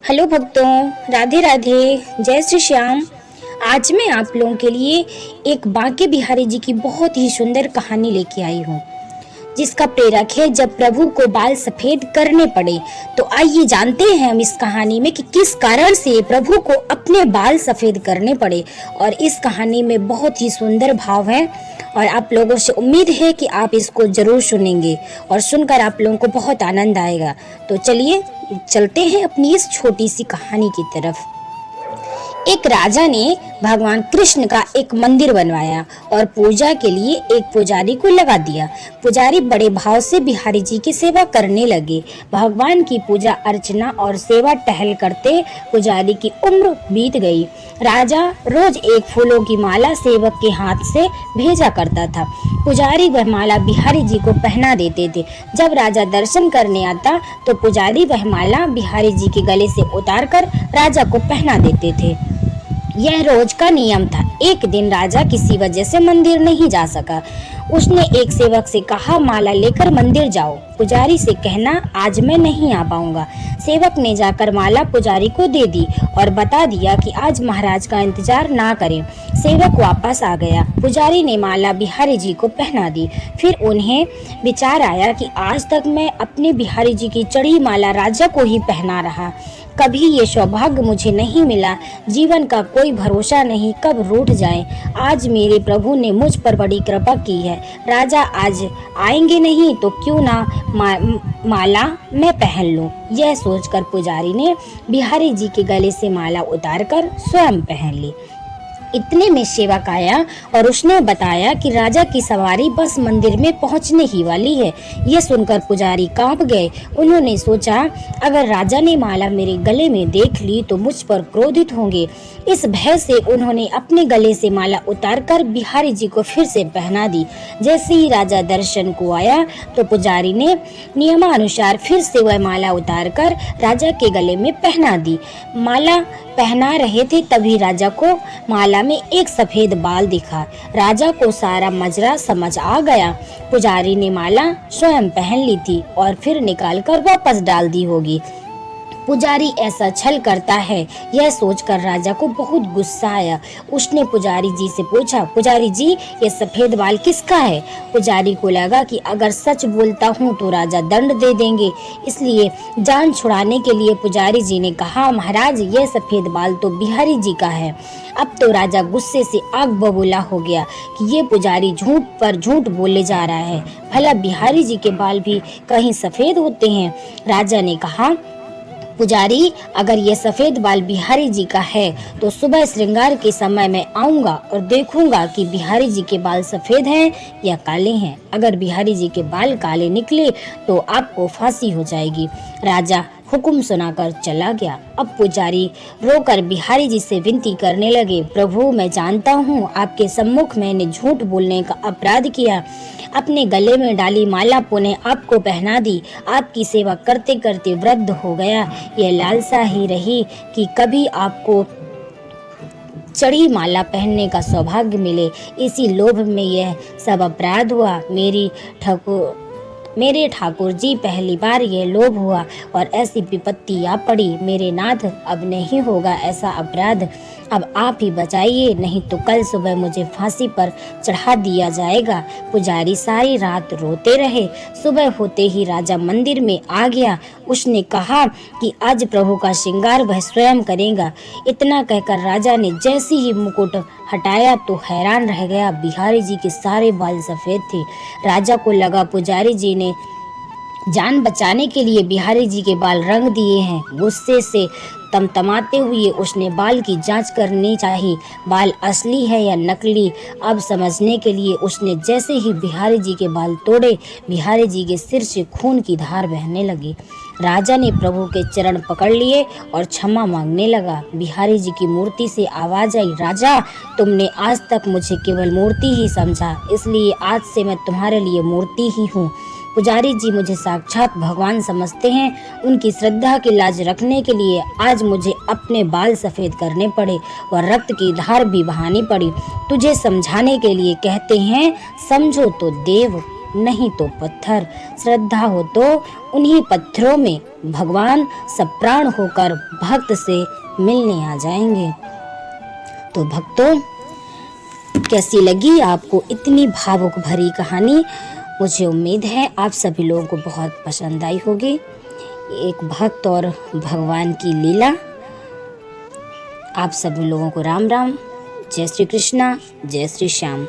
Hello भक्तों, राधे राधे, जय श्री श्याम। आज मैं आप लोगों के लिए एक बांके बिहारी जी की बहुत ही सुंदर कहानी लेके आई हूँ, जिसका प्रेरक है जब प्रभु को बाल सफेद करने पड़े। तो आइए जानते हैं हम इस कहानी में कि किस कारण से प्रभु को अपने बाल सफेद करने पड़े। और इस कहानी में बहुत ही सुंदर भाव है और आप लोगों से उम्मीद है कि आप इसको जरूर सुनेंगे और सुनकर आप लोगों को बहुत आनंद आएगा। तो चलिए चलते हैं अपनी इस छोटी सी कहानी की तरफ। एक राजा ने भगवान कृष्ण का एक मंदिर बनवाया और पूजा के लिए एक पुजारी को लगा दिया। पुजारी बड़े भाव से बिहारी जी की सेवा करने लगे। भगवान की पूजा अर्चना और सेवा टहल करते पुजारी की उम्र बीत गई। राजा रोज एक फूलों की माला सेवक के हाथ से भेजा करता था। पुजारी वह माला बिहारी जी को पहना देते थे। जब राजा दर्शन करने आता तो पुजारी वह माला बिहारी जी के गले से उतारकर राजा को पहना देते थे। यह रोज का नियम था। एक दिन राजा किसी वजह से मंदिर नहीं जा सका। उसने एक सेवक से कहा, माला लेकर मंदिर जाओ। पुजारी से कहना, आज मैं नहीं आ पाऊंगा। सेवक ने जाकर माला पुजारी को दे दी और बता दिया कि आज महाराज का इंतजार ना करें। सेवक वापस आ गया। पुजारी ने माला बिहारी जी को पहना दी। फिर उन्हें विचार आया कि आज तक मैं अपने बिहारी जी की चढ़ी माला राजा को ही पहना रहा। कभी ये सौभाग्य मुझे नहीं मिला। जीवन का कोई भरोसा नहीं, कब रूठ जाए। आज मेरे प्रभु ने मुझ पर बड़ी कृपा की है। राजा आज आएंगे नहीं तो क्यों ना माला मैं पहन लूं। यह सोचकर पुजारी ने बिहारी जी के गले से माला उतारकर स्वयं पहन ली। इतने में सेवक आया और उसने बताया कि राजा की सवारी बस मंदिर में पहुंचने ही वाली है। यह सुनकर पुजारी कांप गए। उन्होंने सोचा, अगर राजा ने माला मेरे गले में देख ली तो मुझ पर क्रोधित होंगे। इस भय से उन्होंने अपने गले से माला उतारकर बिहारी जी को फिर से पहना दी। जैसे ही राजा दर्शन को आया तो पुजारी ने नियमानुसार फिर से वह माला उतारकर राजा के गले में पहना दी। माला पहना रहे थे तभी राजा को माला में एक सफेद बाल दिखा। राजा को सारा मजरा समझ आ गया। पुजारी ने माला स्वयं पहन ली थी और फिर निकालकर वापस डाल दी होगी। पुजारी ऐसा छल करता है, यह सोचकर राजा को बहुत गुस्सा आया। उसने पुजारी जी से पूछा, पुजारी जी ये सफेद बाल किसका है? पुजारी को लगा कि अगर सच बोलता हूँ तो राजा दंड दे देंगे। इसलिए जान छुड़ाने के लिए पुजारी जी ने कहा, महाराज यह सफेद बाल तो बिहारी जी का है। अब तो राजा गुस्से से आग बबूला हो गया कि ये पुजारी झूठ पर झूठ बोले जा रहा है। भला बिहारी जी के बाल भी कहीं सफेद होते हैं? राजा ने कहा, पुजारी अगर ये सफेद बाल बिहारी जी का है तो सुबह श्रृंगार के समय मैं आऊंगा और देखूंगा कि बिहारी जी के बाल सफेद हैं या काले हैं। अगर बिहारी जी के बाल काले निकले तो आपको फांसी हो जाएगी। राजा हुक्म सुनाकर चला गया। अब पुजारी रोकर बिहारी जी से विनती करने लगे, प्रभु मैं जानता हूँ आपके सम्मुख मैंने झूठ बोलने का अपराध किया। अपने गले में डाली माला पुनः आपको पहना दी। आपकी सेवा करते करते वृद्ध हो गया। यह लालसा ही रही कि कभी आपको चढ़ी माला पहनने का सौभाग्य मिले। इसी लोभ में यह सब अपराध हुआ। मेरे ठाकुर जी पहली बार ये लोभ हुआ और ऐसी विपत्ति आ पड़ी। मेरे नाथ अब नहीं होगा ऐसा अपराध। अब आप ही बचाइए, नहीं तो कल सुबह मुझे फांसी पर चढ़ा दिया जाएगा। पुजारी सारी रात रोते रहे। सुबह होते ही राजा मंदिर में आ गया। उसने कहा कि आज प्रभु का श्रृंगार वह स्वयं करेगा। इतना कहकर राजा ने जैसे ही मुकुट हटाया तो हैरान रह गया। बिहारी जी के सारे बाल सफेद थे। राजा को लगा पुजारी जी ने जान बचाने के लिए बिहारी जी के बाल रंग दिए हैं। गुस्से से तमतमाते हुए उसने बाल की जांच करनी चाहिए, बाल असली है या नकली। अब समझने के लिए उसने जैसे ही बिहारी जी के बाल तोड़े, बिहारी जी के सिर से खून की धार बहने लगी। राजा ने प्रभु के चरण पकड़ लिए और क्षमा मांगने लगा। बिहारी जी की मूर्ति से आवाज आई, राजा तुमने आज तक मुझे केवल मूर्ति ही समझा, इसलिए आज से मैं तुम्हारे लिए मूर्ति ही हूँ। पुजारी जी मुझे साक्षात भगवान समझते हैं। उनकी श्रद्धा की लाज रखने के लिए आज मुझे अपने बाल सफेद करने पड़े और रक्त की धार भी बहानी पड़ी। तुझे समझाने के लिए कहते हैं, समझो तो देव नहीं तो पत्थर। श्रद्धा हो तो उन्हीं पत्थरों में भगवान सब प्राण होकर भक्त से मिलने आ जाएंगे। तो भक्तों, कैसी लगी आपको इतनी भावुक भरी कहानी? मुझे उम्मीद है आप सभी लोगों को बहुत पसंद आई होगी। एक भक्त और भगवान की लीला। आप सभी लोगों को राम राम। जय श्री कृष्णा, जय श्री श्याम।